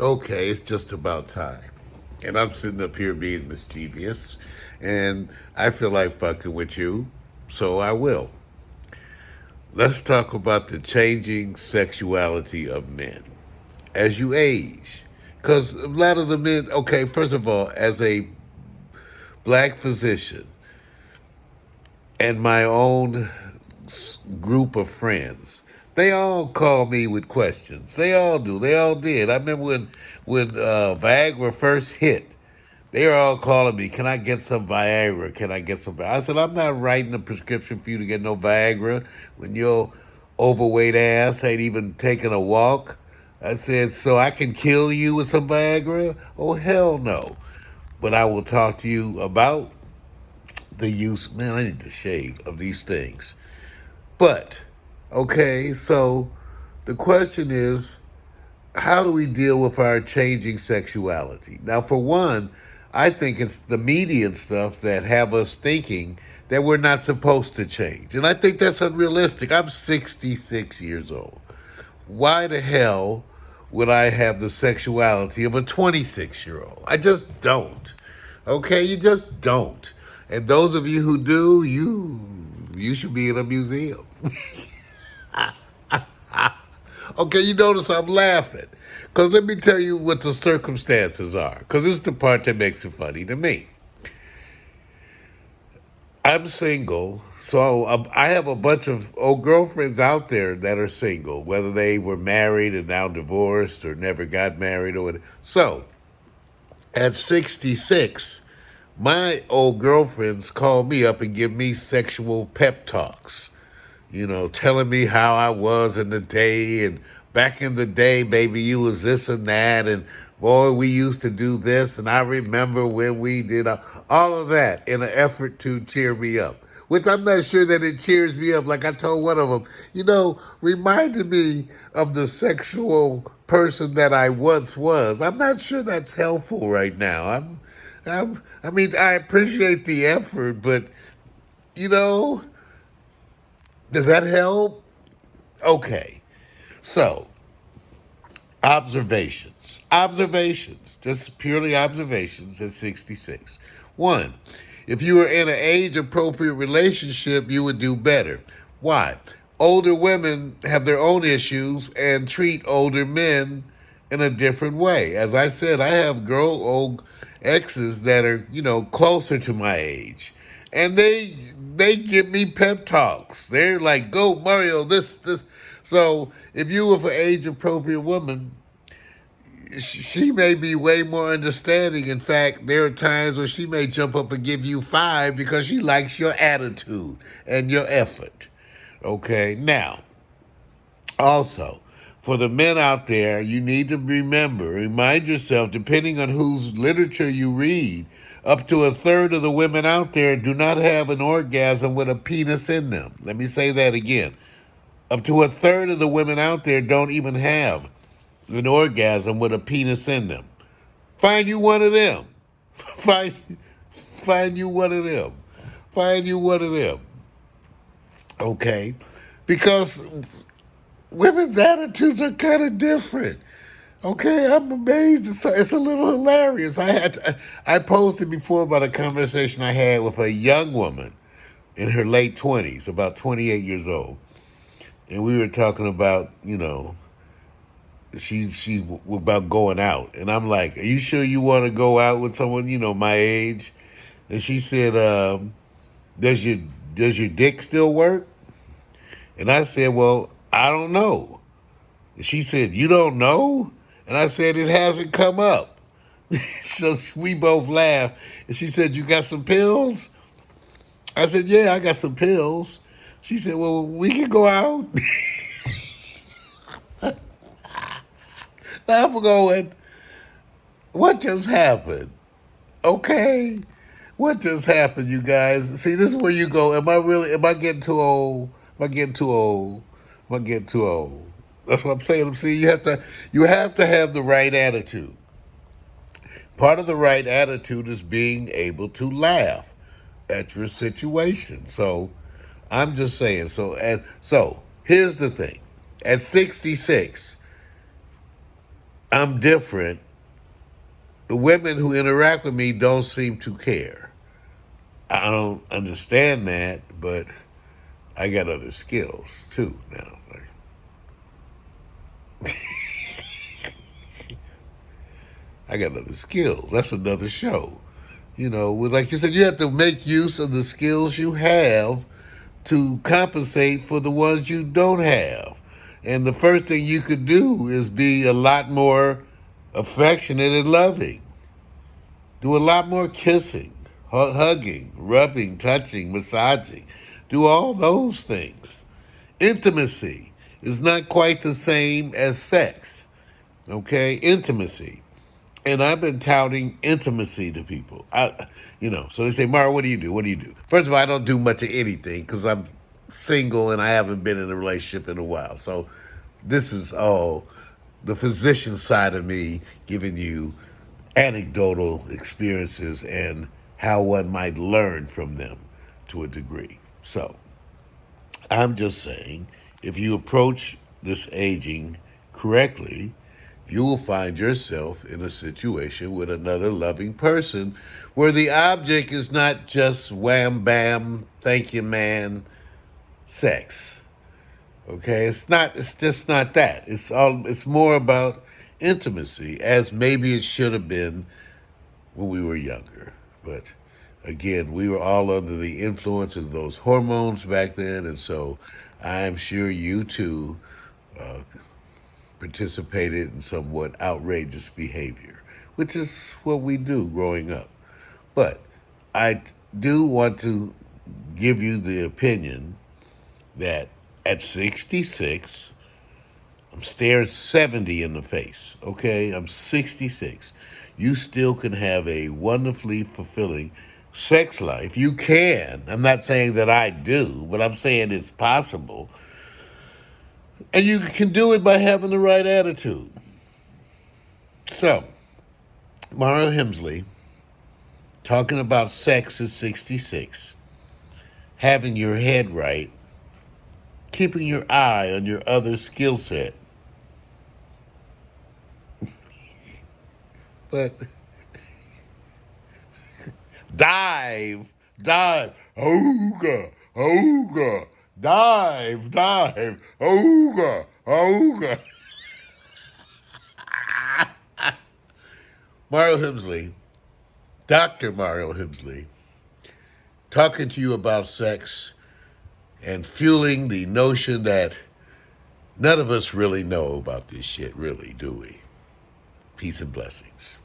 Okay, it's just about time. And I'm sitting up here being mischievous, and I feel like fucking with you, so I will. Let's talk about the changing sexuality of men as you age. Because a lot of the men, okay, first of all, as a black physician and my own group of friends, they all call me with questions. They all do. They all did. I remember when Viagra first hit. They were all calling me, can I get some Viagra? Can I get some Viagra? I said, I'm not writing a prescription for you to get no Viagra when your overweight ass ain't even taking a walk. I said, so I can kill you with some Viagra? Oh, hell no. But I will talk to you about the use, man, I need to shave, of these things. But, okay, so the question is, how do we deal with our changing sexuality? Now, for one, I think it's the media and stuff that have us thinking that we're not supposed to change. And I think that's unrealistic. I'm 66 years old. Why the hell would I have the sexuality of a 26-year-old? I just don't. Okay, you just don't. And those of you who do, you should be in a museum. Okay, you notice I'm laughing. Because let me tell you what the circumstances are. Because this is the part that makes it funny to me. I'm single, so I have a bunch of old girlfriends out there that are single, whether they were married and now divorced or never got married or whatever. So, at 66, my old girlfriends call me up and give me sexual pep talks, telling me how I was in the day and back in the day, baby, you was this and that, and boy, we used to do this, and I remember when we did all of that in an effort to cheer me up. Which I'm not sure that it cheers me up. Like I told one of them, reminded me of the sexual person that I once was. I'm not sure that's helpful right now. I mean, I appreciate the effort, but you know, does that help? Okay. So, observations, just purely observations at 66. One, if you were in an age appropriate relationship, you would do better. Why? Older women have their own issues and treat older men in a different way. As I said, I have old exes that are, closer to my age. And they give me pep talks. They're like, go Mario, this. So if you were an age appropriate woman, she may be way more understanding. In fact, there are times where she may jump up and give you 5 because she likes your attitude and your effort. Okay, now, also, for the men out there, you need to remind yourself, depending on whose literature you read, up to a third of the women out there do not have an orgasm with a penis in them. Let me say that again. Up to a third of the women out there don't even have an orgasm with a penis in them. Find you one of them. Find, find you one of them. Find you one of them. Okay? Because women's attitudes are kind of different. Okay, I'm amazed. It's a little hilarious. I posted before about a conversation I had with a young woman in her late 20s, about 28 years old. And we were talking about, she about going out, and I'm like, "Are you sure you want to go out with someone my age?" And she said, "Does your dick still work?" And I said, "Well, I don't know." And she said, "You don't know?" And I said, "It hasn't come up." So we both laughed, and she said, "You got some pills?" I said, "Yeah, I got some pills." She said, "Well, we can go out." Now I'm going, what just happened? Okay? What just happened, you guys? See, this is where you go, am I getting too old? Am I getting too old? Am I getting too old? That's what I'm saying. See, you have to have the right attitude. Part of the right attitude is being able to laugh at your situation. So I'm just saying, so here's the thing. At 66, I'm different. The women who interact with me don't seem to care. I don't understand that, but I got other skills too now. I got other skills. That's another show. Like you said, you have to make use of the skills you have to compensate for the ones you don't have. And the first thing you could do is be a lot more affectionate and loving. Do a lot more kissing, hugging, rubbing, touching, massaging. Do all those things. Intimacy is not quite the same as sex. Okay? Intimacy. And I've been touting intimacy to people. So they say, Mara, what do you do? What do you do? First of all, I don't do much of anything because I'm single and I haven't been in a relationship in a while. So this is all the physician side of me giving you anecdotal experiences and how one might learn from them to a degree. So I'm just saying, if you approach this aging correctly, you will find yourself in a situation with another loving person where the object is not just wham bam, thank you, man, sex. Okay? It's just not that. It's more about intimacy, as maybe it should have been when we were younger. But again, we were all under the influence of those hormones back then, and so I'm sure you too participated in somewhat outrageous behavior, which is what we do growing up. But I do want to give you the opinion that at 66, I'm staring 70 in the face, okay? I'm 66. You still can have a wonderfully fulfilling sex life. You can. I'm not saying that I do, but I'm saying it's possible. And you can do it by having the right attitude. So, Mara Hemsley, talking about sex at 66, having your head right, keeping your eye on your other skill set. But dive, ooga, ooga, dive, ooga, ooga. Mario Hemsley, Dr. Mario Hemsley, talking to you about sex and fueling the notion that none of us really know about this shit, really, do we? Peace and blessings.